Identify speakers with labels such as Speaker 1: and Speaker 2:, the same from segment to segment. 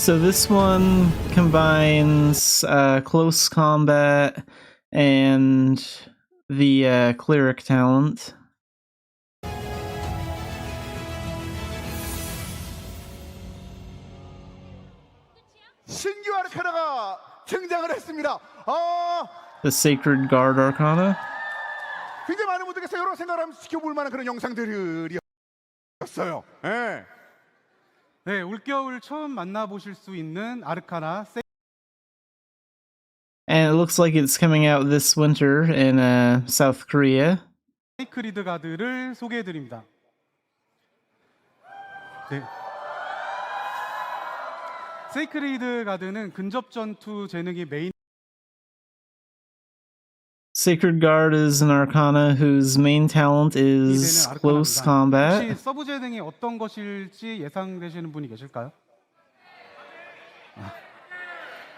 Speaker 1: So this one combines close combat and the cleric talent.
Speaker 2: 신규 아르카나가 등장을 했습니다.
Speaker 1: The Sacred Guard Arcana.
Speaker 2: 굉장히 많은 분들께서 여러 생각을 하면서 지켜볼 만한 그런 영상들이었어요. 네.
Speaker 3: 네, 올겨울 처음 만나보실 수 있는 아르카나
Speaker 1: And it looks like it's coming out this winter in South Korea.
Speaker 3: 세이크리드 가드를 소개해드립니다. 네. 세이크리드 가드는 근접 전투 재능이 메인.
Speaker 1: Sacred Guard is an arcana whose main talent is
Speaker 3: 되는
Speaker 1: close
Speaker 3: 아르카나입니다.
Speaker 1: combat.
Speaker 3: 혹시 서브 재능이 어떤 것일지 예상되시는 분이 계실까요?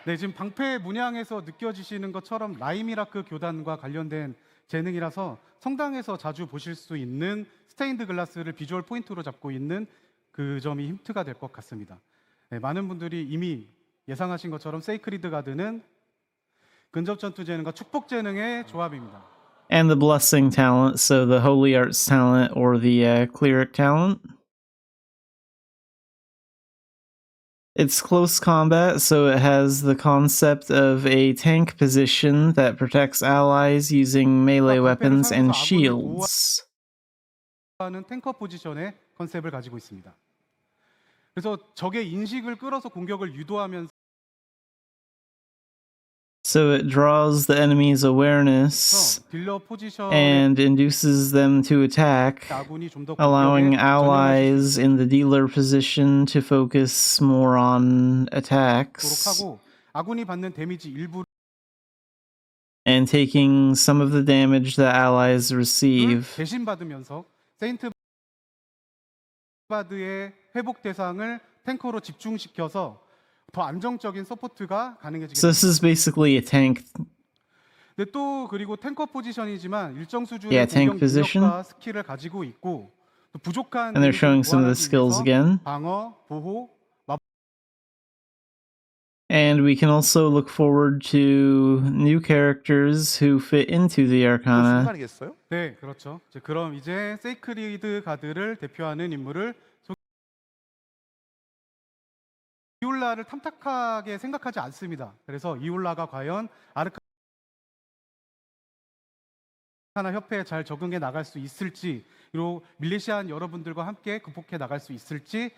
Speaker 3: 네, 지금 방패 문양에서 느껴지시는 것처럼 라이미라크 교단과 관련된 재능이라서 성당에서 자주 보실 수 있는 스테인드 글라스를 비주얼 포인트로 잡고 있는 그 점이 힌트가 될 것 같습니다. 네, 많은 분들이 이미 예상하신 것처럼 세이크리드 가드는 근접 전투 재능과 축복 재능의 조합입니다.
Speaker 1: And the blessing talent, so the holy arts talent or the cleric talent. It's close combat, so it has the concept of a tank position that protects allies using melee weapons and shields.
Speaker 3: 하는 탱커 포지션의 컨셉을 가지고 있습니다. 그래서 적의 인식을 끌어서 공격을 유도하면서
Speaker 1: So it draws the enemy's awareness
Speaker 3: 딜러 포지션의
Speaker 1: and induces them to attack,
Speaker 3: 아군이 좀 더
Speaker 1: allowing
Speaker 3: 공격에
Speaker 1: allies in the dealer position to focus more on attacks
Speaker 3: 하고 아군이 받는 데미지 일부를
Speaker 1: and taking some of the damage that allies receive.
Speaker 3: 대신 받으면서 세인트 바드의 회복 대상을 탱커로 집중시켜서 더 안정적인 서포트가 가능해지게
Speaker 1: So this is basically a tank.
Speaker 3: 근데 또 그리고 탱커 포지션이지만 일정 수준의
Speaker 1: Yeah, tank
Speaker 3: 공격
Speaker 1: position.
Speaker 3: 능력과 스킬을 가지고 있고 또 부족한
Speaker 1: And they're
Speaker 3: 데미지를
Speaker 1: showing some of the
Speaker 3: 보완하기
Speaker 1: skills
Speaker 3: 위해서
Speaker 1: again.
Speaker 3: 방어, 보호,
Speaker 1: And we can also look forward to new characters who fit into the Arcana.
Speaker 2: 순간이겠어요?
Speaker 3: 네, 그렇죠. 그럼 이제 세이크리드 가드를 대표하는 인물을 이올라를 탐탁하게 생각하지 않습니다. 그래서 이올라가 과연 아르카나 협회에 잘 적응해 나갈 수 있을지, 그리고 밀레시안 여러분들과 함께 극복해 나갈 수 있을지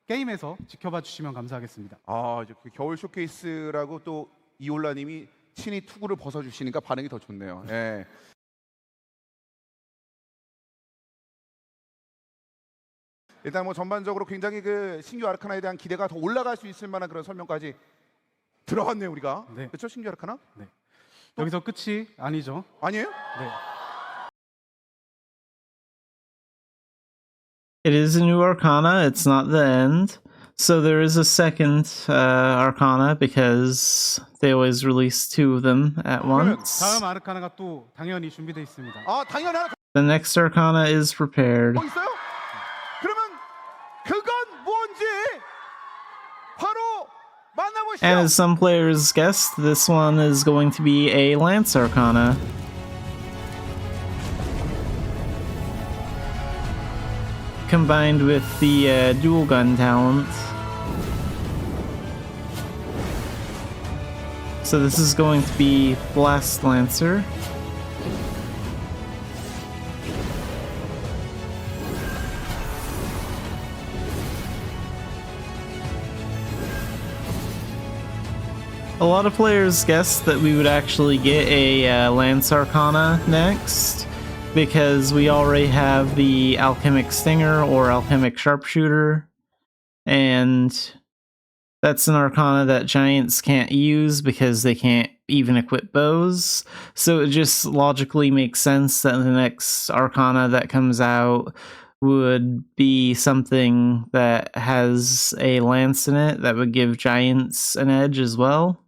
Speaker 3: 게임에서 지켜봐 주시면 감사하겠습니다.
Speaker 2: 이제 그 겨울 쇼케이스라고 또 이올라님이 친히 투구를 벗어주시니까 반응이 더 좋네요. 예. 일단 뭐 전반적으로 굉장히 그 신규 아르카나에 대한 기대가 더 올라갈 수 있을 만한 그런 설명까지 들어갔네요 우리가.
Speaker 3: 네.
Speaker 2: 그렇죠, 신규 아르카나?
Speaker 3: 네. 여기서 끝이 아니죠.
Speaker 2: 아니에요?
Speaker 3: 네.
Speaker 1: It is a new Arcana, it's not the end. So there is a second Arcana because they always release two of them at once.
Speaker 3: 다음 아르카나가 또 당연히 준비되어 있습니다.
Speaker 2: 당연히 하나
Speaker 1: The next Arcana is prepared.
Speaker 2: 더 있어요? 그러면 그건 뭔지 바로 만나보시죠.
Speaker 1: And as some players guessed, this one is going to be a Lance Arcana. Combined with the dual gun talent. So this is going to be Blast Lancer. A lot of players guessed that we would actually get a Lance Arcana next, because we already have the Alchemic Stinger or Alchemic Sharpshooter, and that's an Arcana that Giants can't use because they can't even equip bows, so it just logically makes sense that the next Arcana that comes out would be something that has a lance in it that would give Giants an edge as well.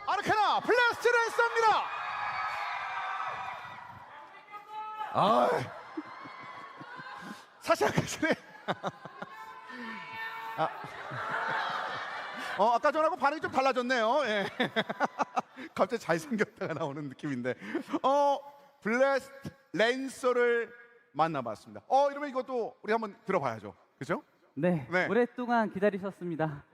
Speaker 2: 아르카나 블라스트를 쏩니다. 사실 아까 전에 아까 전하고 반응이 좀 달라졌네요. 예. 갑자기 잘생겼다가 나오는 느낌인데 블래스트 랜서를 만나봤습니다. 이러면 이것도 우리 한번 들어봐야죠. 그죠?
Speaker 4: 네,
Speaker 2: 네.
Speaker 4: 오랫동안 기다리셨습니다.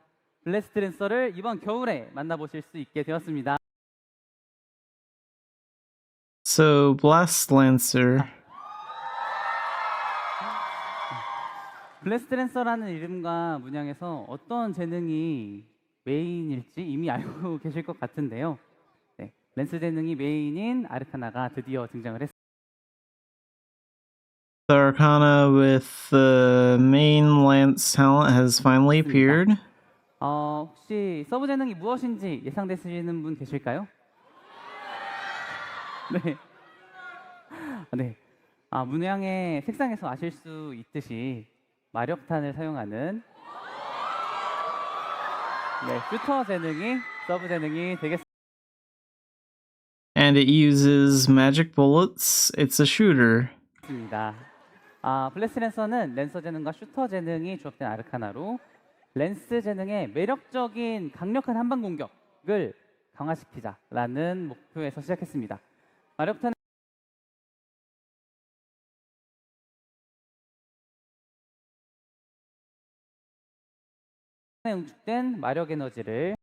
Speaker 4: 블래스트 랜서를 이번 겨울에 만나보실 수 있게 되었습니다.
Speaker 1: So, Blast Lancer.
Speaker 4: 블래스트 랜서라는 이름과 문양에서 어떤 재능이 메인일지 이미 알고 계실 것 같은데요. 네, 랜스 재능이 메인인 아르카나가 드디어 등장을 했습니다.
Speaker 1: The Arcana with the main Lance talent has finally appeared.
Speaker 4: 혹시 서브 재능이 무엇인지 예상되시는 분 계실까요? 네. 네. 문양의 색상에서 아실 수 있듯이 마력탄을 사용하는 슈터 재능이 서브 재능이 되겠습니다.
Speaker 1: And it uses magic bullets. It's a shooter.
Speaker 4: 블래스 랜서는 랜서 재능과 슈터 재능이 조합된 아르카나로 랜스 재능의 매력적인 강력한 한방 공격을 강화시키자라는 목표에서 시작했습니다. 마력탄 응축된 마력 에너지를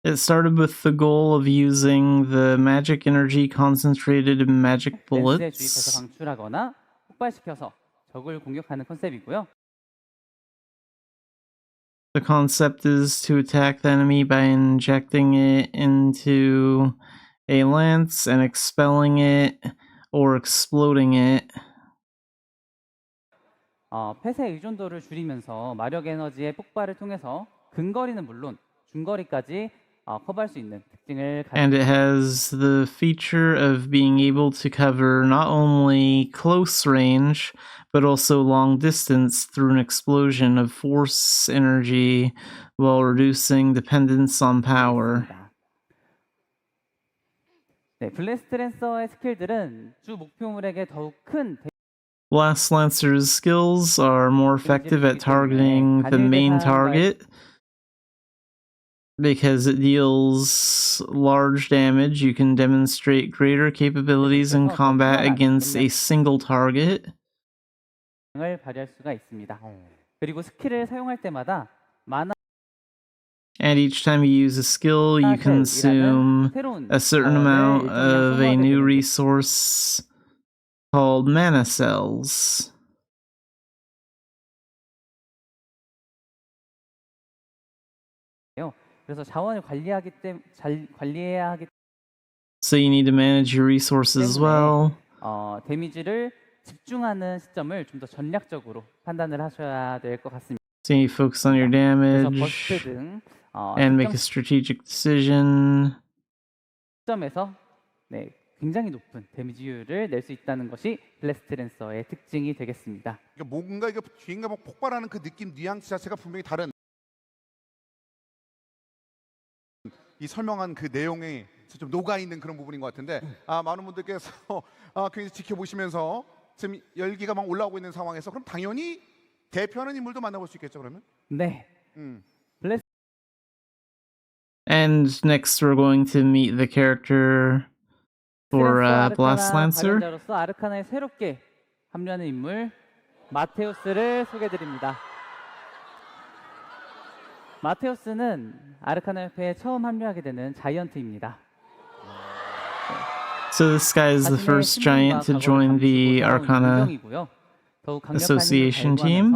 Speaker 1: It started with the goal of using the magic energy concentrated in magic
Speaker 4: 랜스에
Speaker 1: bullets.
Speaker 4: 주입해서 방출하거나 폭발시켜서 적을 공격하는 컨셉이고요.
Speaker 1: The concept is to attack the enemy by injecting it into a lance and expelling it or exploding it.
Speaker 4: 폐쇄 의존도를 줄이면서 마력 에너지의 폭발을 통해서 근거리는 물론 중거리까지 커버할 수 있는 특징을
Speaker 1: And
Speaker 4: 가지고
Speaker 1: it has the feature of being able to cover not only close range, but also long distance through an explosion of force energy while reducing dependence on power.
Speaker 4: 있습니다. 네, 블래스트 랜서의 스킬들은 주 목표물에게 더욱 큰
Speaker 1: Blast Lancer's skills are more effective at targeting the main target because it deals large damage. You can demonstrate greater capabilities in combat against a single target.
Speaker 4: 을 발휘할 수가 있습니다. 그리고 스킬을 사용할 때마다 마나
Speaker 1: And each time you use a skill, you consume
Speaker 4: 새로운
Speaker 1: a certain amount of a new resource called mana cells.
Speaker 4: 그래서 자원을 잘 관리해야 하기
Speaker 1: So you need to manage your resources as well.
Speaker 4: 데미지를 집중하는 시점을 좀 더 전략적으로 판단을 하셔야 될 것 같습니다.
Speaker 1: So you focus on your
Speaker 4: 그래서
Speaker 1: damage
Speaker 4: 버스트 등
Speaker 1: and make a strategic decision.
Speaker 4: 시점에서 굉장히 높은 데미지율을 낼 수 있다는 것이 블래스트 랜서의 특징이 되겠습니다.
Speaker 2: 그러니까 뭔가 이거 주인가 막 폭발하는 그 느낌 뉘앙스 자체가 분명히 다른 이 설명한 그 내용에 좀 녹아 있는 그런 부분인 것 같은데 많은 분들께서 굉장히 지켜보시면서 지금 열기가 막 올라오고 있는 상황에서 그럼 당연히 대표하는 인물도 만나볼 수 있겠죠 그러면?
Speaker 4: 네.
Speaker 1: And next we're going to meet the character for Blast Lancer.
Speaker 4: 발현자로서 아르카나에 새롭게 합류하는 인물 마테우스를 소개드립니다. 마테우스는 아르카나 협회에 처음 합류하게 되는 자이언트입니다.
Speaker 1: So this guy is the first giant to join the Arcana Association team.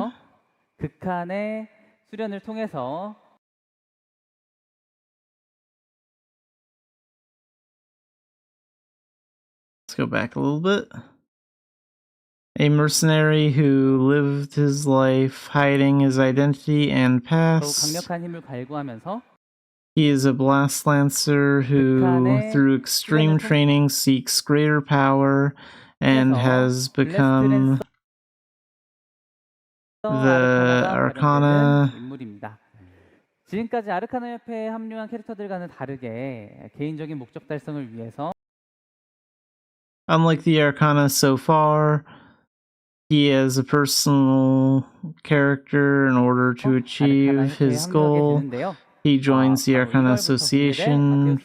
Speaker 4: 극한의 수련을 통해서
Speaker 1: Let's go back a little bit. A mercenary who lived his life hiding his identity and
Speaker 4: 더욱
Speaker 1: past.
Speaker 4: 강력한 힘을 갈구하면서
Speaker 1: He is a Blast Lancer who, through extreme training, seeks greater power and has become the Arcana.
Speaker 4: 인물입니다. 지금까지 아르카나 협회에 합류한 캐릭터들과는 다르게 개인적인 목적 달성을 위해서
Speaker 1: Unlike the Arcana so far, he has a personal character in order to achieve his goal. He joins the Arcana Association.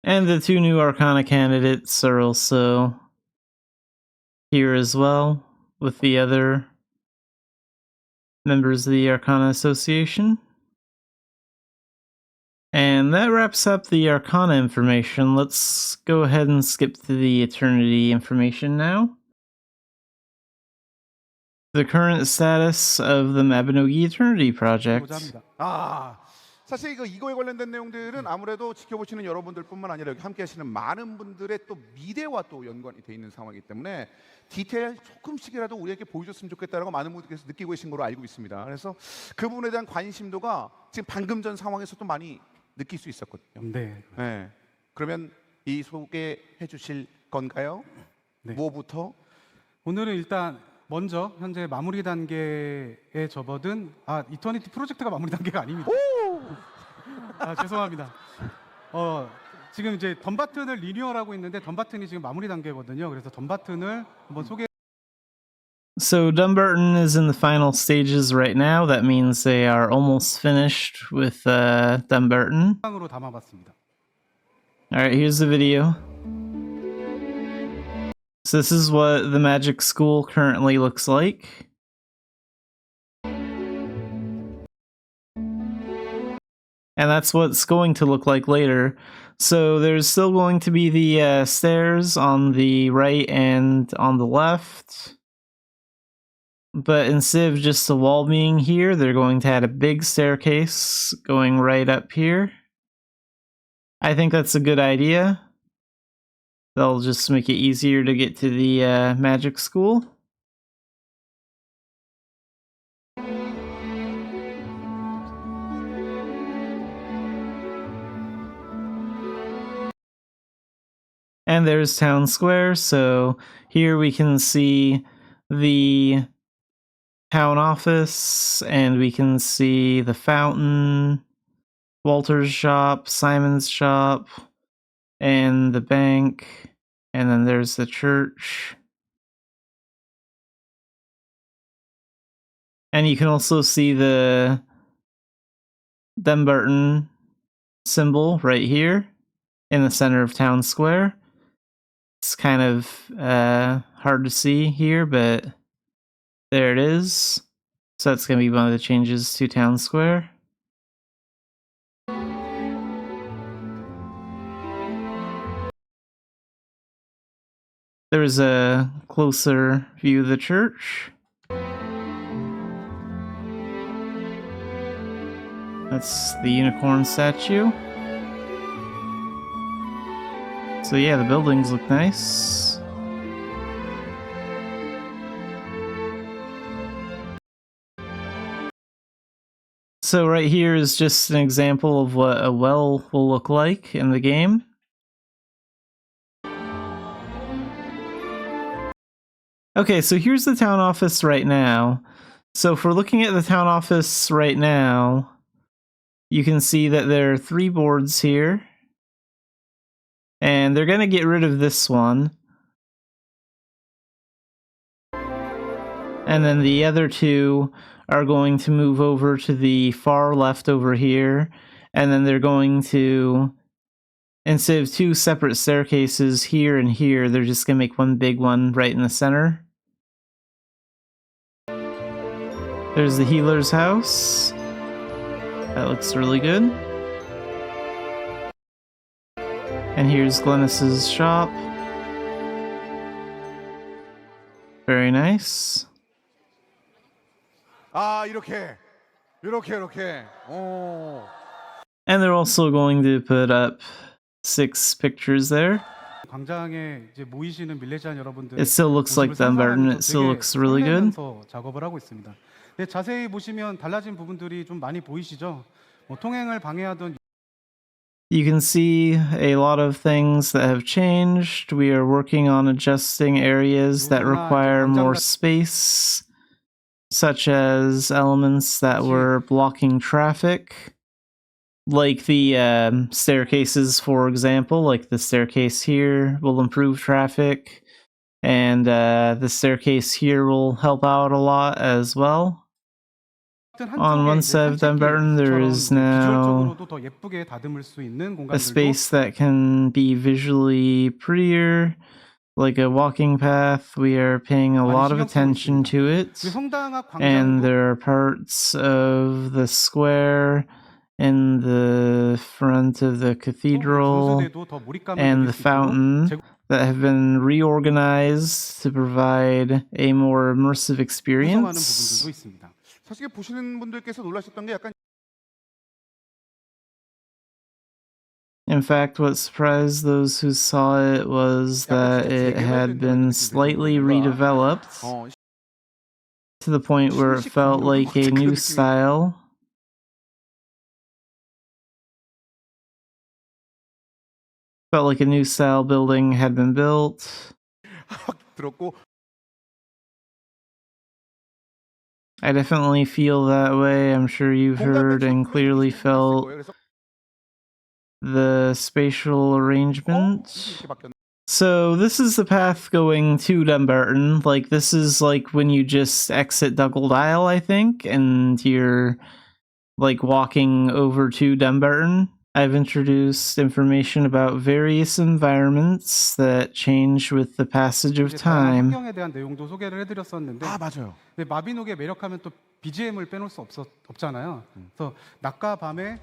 Speaker 1: And the 2 new Arcana candidates are also here as well with the other members of the Arcana Association. And that wraps up the Arcana information. Let's go ahead and skip to the Eternity information now. The current status of the Mabinogi Eternity project.
Speaker 3: 보자 합니다.
Speaker 2: 사실 이거에 관련된 내용들은 아무래도 지켜보시는 여러분들뿐만 아니라 여기 함께하시는 많은 분들의 또 미래와 또 연관이 돼 있는 상황이기 때문에 디테일 조금씩이라도 우리에게 보여줬으면 좋겠다라고 많은 분들께서 느끼고 계신 걸로 알고 있습니다. 그래서 그 부분에 대한 관심도가 지금 방금 전 상황에서도 많이 느낄 수 있었거든요.
Speaker 3: 네.
Speaker 2: 네. 그러면 이 소개해 주실 건가요?
Speaker 3: 네.
Speaker 2: 뭐부터?
Speaker 3: 오늘은 일단 먼저 현재 마무리 단계에 접어든 이터니티 프로젝트가 마무리 단계가 아닙니다. 죄송합니다. 지금 이제 덤 버튼을 리뉴얼하고 있는데 덤 버튼이 지금 마무리 단계거든요. 그래서 덤 버튼을 한번 소개.
Speaker 1: So Dumbarton is in the final stages right now. That means they are almost finished with Dumbarton.
Speaker 3: 으로 담아봤습니다.
Speaker 1: All right, here's the video. So this is what the Magic School currently looks like. And that's what it's going to look like later. So there's still going to be the stairs on the right and on the left. But instead of just the wall being here, they're going to add a big staircase going right up here. I think that's a good idea. That'll just make it easier to get to the magic school. And there's Town Square, so here we can see the town office, and we can see the fountain, Walter's shop, Simon's shop, and the bank, and then there's the church. And you can also see the Dumbarton symbol right here in the center of Town Square. It's kind of hard to see here, but there it is. So that's going to be one of the changes to Town Square. There's a closer view of the church. That's the unicorn statue. So yeah, the buildings look nice. So right here is just an example of what a well will look like in the game. Okay, so here's the town office right now. So if we're looking at the town office right now, you can see that there are 3 boards here. And they're going to get rid of this one. And then the other 2 are going to move over to the far left over here. And then they're going to, instead of 2 separate staircases here and here, they're just going to make one big one right in the center. There's the healer's house. That looks really good. And here's Glennis's shop. Very nice.
Speaker 2: 이렇게.
Speaker 1: And they're also going to put up 6 pictures there.
Speaker 3: 광장에 이제 모이시는 밀레시안 여러분들.
Speaker 1: It still looks like Dumbarton. It still looks really good.
Speaker 3: 작업을 하고 있습니다. 네, 자세히 보시면 달라진 부분들이 좀 많이 보이시죠? 통행을 방해하던.
Speaker 1: You can see a lot of things that have changed. We are working on adjusting areas that require more space, such as elements that were blocking traffic, like the staircases, for example. Like the staircase here will improve traffic, And the staircase here will help out a lot as well. On one side of Dunbarton, there is now
Speaker 3: 비주얼적으로도 더 예쁘게 다듬을 수 있는
Speaker 1: a
Speaker 3: 공간들도
Speaker 1: space that can be visually prettier, like a walking path. We are paying a
Speaker 3: 많이
Speaker 1: lot of
Speaker 3: 신경 쓰고
Speaker 1: attention
Speaker 3: 있습니다.
Speaker 1: to it.
Speaker 3: 그리고 성당 앞
Speaker 1: And
Speaker 3: 광장도
Speaker 1: there are parts of the square in the front of the cathedral
Speaker 3: 분수대도 더 몰입감을
Speaker 1: and
Speaker 3: 느낄
Speaker 1: the
Speaker 3: 수 있도록
Speaker 1: fountain that have been reorganized to provide a more immersive
Speaker 3: 구성하는
Speaker 1: experience.
Speaker 3: 부분들도 있습니다.
Speaker 2: 사실 보시는 분들께서 놀라셨던 게 약간
Speaker 1: In fact, what surprised those who saw it was that it had been slightly redeveloped to the point where it felt like a new style. Felt like a new style building had been built.
Speaker 2: 들었고
Speaker 1: I definitely feel that way. I'm sure you've heard and clearly felt the spatial arrangement.
Speaker 2: 이렇게 바뀌었네.
Speaker 1: So this is the path going to Dumbarton. Like, this is like when you just exit Dougal Isle, I think, and you're like walking over to Dumbarton. I've introduced information about various environments that change with the passage of
Speaker 3: 이제 다양한
Speaker 1: time.
Speaker 3: 환경에 대한 내용도 소개를 해드렸었는데
Speaker 2: 아 맞아요.
Speaker 3: 근데 마비노기의 매력하면 또 BGM을 빼놓을 수 없잖아요. 그래서 낮과 밤에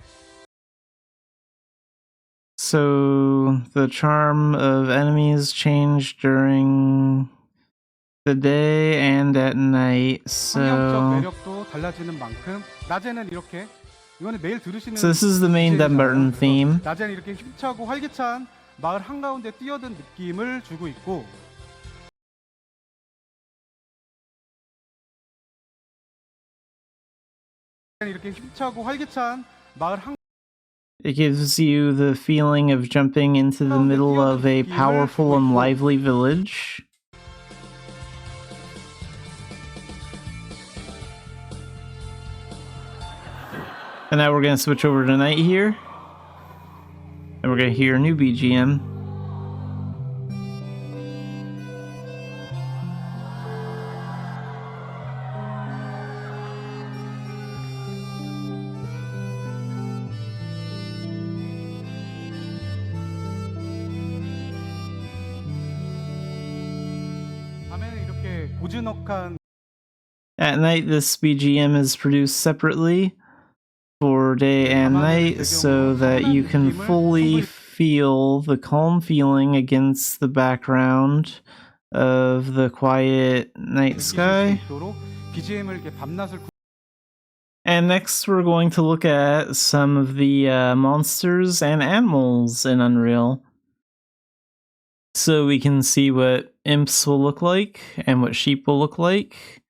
Speaker 1: So the charm of enemies change during the day and at night.
Speaker 3: 환경적 매력도 달라지는 만큼 낮에는 이렇게 이거는 매일 들으시는
Speaker 1: So this is the main
Speaker 3: BGM 이잖아요.
Speaker 1: Dumbarton
Speaker 3: 그래서
Speaker 1: theme.
Speaker 3: 낮에는 이렇게 힘차고 활기찬 마을 한가운데 뛰어든 느낌을 주고 있고 이렇게 힘차고 활기찬 마을 한
Speaker 1: It gives you the feeling of jumping into the middle of a powerful and lively village. And now we're going to switch over to night here. And we're going to hear a new BGM.
Speaker 3: 밤에는 이렇게 고즈넉한
Speaker 1: At night, this BGM is produced separately for day and night so that you can fully feel the calm feeling against the background of the quiet night
Speaker 3: 느끼실 수
Speaker 1: sky.
Speaker 3: 있도록 BGM을 이렇게 밤낮을
Speaker 1: And next, we're going to look at some of the monsters and animals in Unreal. So we can see what imps will look like, and what sheep will look like,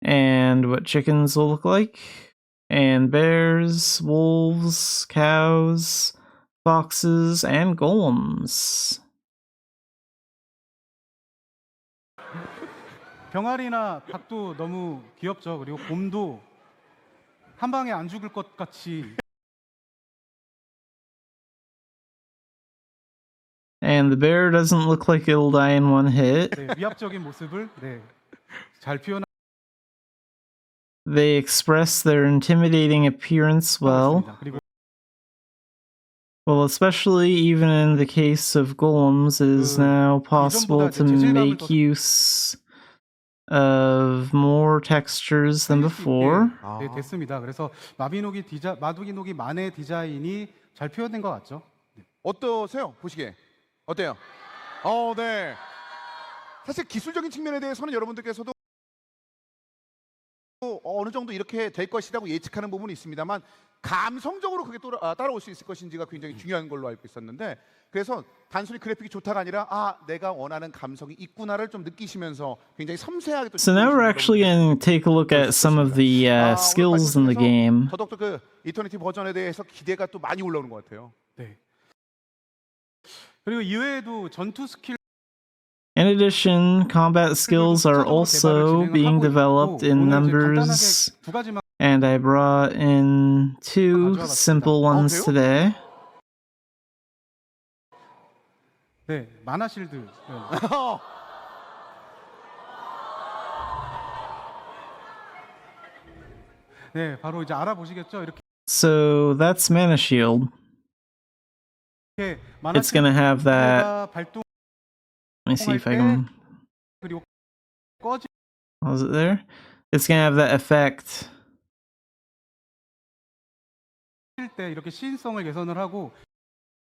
Speaker 1: and what chickens will look like, and bears, wolves, cows, foxes, and golems.
Speaker 3: 병아리나 닭도 너무 귀엽죠. 그리고 곰도 한 방에 안 죽을 것 같이
Speaker 1: And the bear doesn't look like it'll die in one hit.
Speaker 3: 네, 위압적인 모습을 잘 표현하고
Speaker 1: They express their intimidating appearance well.
Speaker 3: 있습니다. 그리고
Speaker 1: Well, especially even in the case of golems, it is now possible to make use of more textures than before.
Speaker 3: 네, 됐습니다. 그래서 마비노기만의 디자인이 잘 표현된 것 같죠?
Speaker 2: 어떠세요? 보시기에 어때요? 네. 사실 기술적인 측면에 대해서는 여러분들께서도 어느 정도 이렇게 될 것이라고 예측하는 부분이 있습니다만 감성적으로 그게 또 따라올 수 있을 것인지가 굉장히 중요한 걸로 알고 있었는데 그래서 단순히 그래픽이 좋다가 아니라 내가 원하는 감성이 있구나를 좀 느끼시면서 굉장히 섬세하게 또
Speaker 1: So now we're actually going to take a look at some of the skills in the game.
Speaker 2: 더더욱 그 이터니티 버전에 대해서 기대가 또 많이 올라오는 것 같아요.
Speaker 3: 네. 그리고 이외에도 전투 스킬
Speaker 1: In addition, combat skills are also being developed in numbers,
Speaker 3: 두 가지만
Speaker 1: and I brought in two simple ones today.
Speaker 3: 네, 마나 실드. 네, 바로 이제 알아보시겠죠? 이렇게
Speaker 1: So that's Mana Shield.
Speaker 3: 마나
Speaker 1: It's gonna have that.
Speaker 3: 실드가 발동
Speaker 1: Let me see if I can.
Speaker 3: 그리고 꺼질
Speaker 1: Was it there? It's gonna have that effect.
Speaker 3: 때 이렇게 시인성을 개선을 하고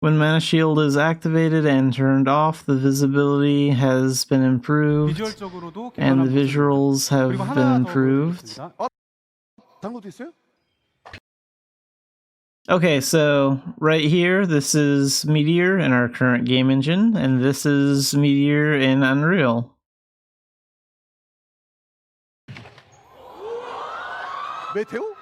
Speaker 1: When Mana Shield is activated and turned off, the visibility has been improved
Speaker 3: 비주얼적으로도
Speaker 1: and
Speaker 3: 개선한
Speaker 1: the visuals have
Speaker 3: 그리고
Speaker 1: been
Speaker 3: 하나 더
Speaker 1: improved.
Speaker 3: 보여드리겠습니다.
Speaker 2: 다운로드 있어요?
Speaker 1: Okay, so right here, this is Meteor in our current game engine, and this is Meteor in Unreal.
Speaker 2: 메테오?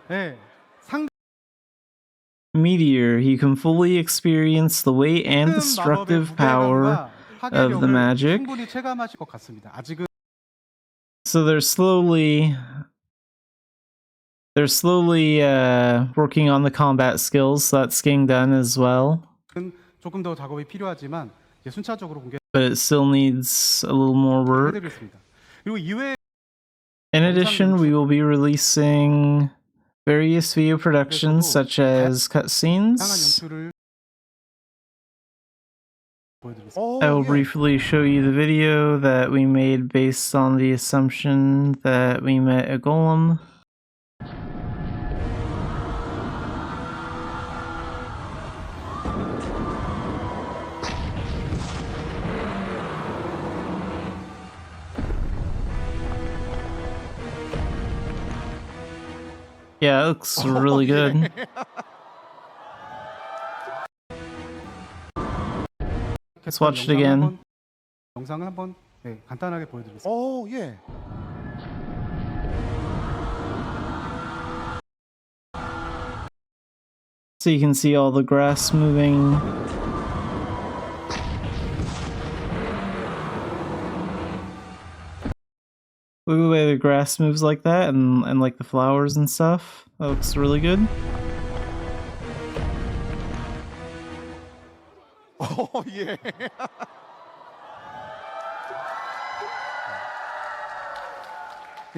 Speaker 3: 네, 상
Speaker 1: Meteor, you can fully experience the weight and
Speaker 3: 마법의
Speaker 1: destructive power
Speaker 3: 무게감과
Speaker 1: of the
Speaker 3: 파괴력을
Speaker 1: magic.
Speaker 3: 충분히 체감하실 것 같습니다. 아직은
Speaker 1: So they're slowly working on the combat skills, so that's getting done as well.
Speaker 3: 조금 더 작업이 필요하지만 이제 순차적으로
Speaker 1: But it still needs a little more work.
Speaker 3: 공개해드리겠습니다. 그리고 이외에
Speaker 1: In addition, we will be releasing various video productions such as
Speaker 3: 다양한
Speaker 1: cutscenes.
Speaker 3: 연출을 보여드리겠습니다.
Speaker 1: I will briefly show you the video that we made based on the assumption that we met a golem. Yeah, it looks really good. Let's watch it again.
Speaker 3: 영상을 한번 네, 간단하게 보여드리겠습니다.
Speaker 2: 예.
Speaker 1: So you can see all the grass moving. Look at the way the grass moves like that and like the flowers and stuff. That looks really good.
Speaker 2: 예.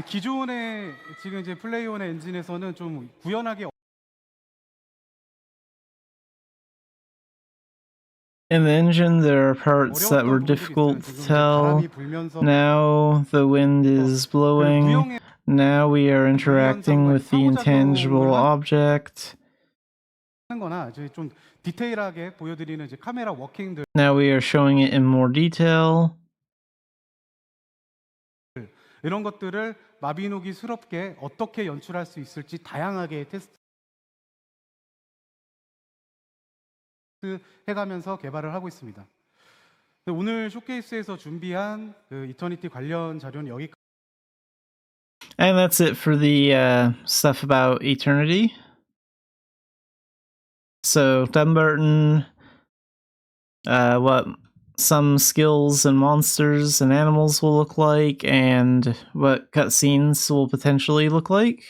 Speaker 3: 기존의 지금 이제 플레이온의 엔진에서는 좀 구현하기
Speaker 1: In the engine, there are parts that were
Speaker 3: 어려웠던 부분들이
Speaker 1: difficult
Speaker 3: 있어요.
Speaker 1: to
Speaker 3: 지금
Speaker 1: tell.
Speaker 3: 바람이 불면서
Speaker 1: Now the wind is
Speaker 3: 그
Speaker 1: blowing.
Speaker 3: 구형의
Speaker 1: Now we are interacting with the intangible object.
Speaker 3: 하는 거나 이제 좀 디테일하게 보여드리는 이제 카메라 워킹들
Speaker 1: Now we are showing it in more detail.
Speaker 3: 이런 것들을 마비노기스럽게 어떻게 연출할 수 있을지 다양하게 테스트 해가면서 개발을 하고 있습니다. 오늘 쇼케이스에서 준비한 그 이터니티 관련 자료는 여기까지.
Speaker 1: And that's it for the stuff about Eternity. So, Dunbarton, what some skills and monsters and animals will look like, and what cutscenes will potentially look like.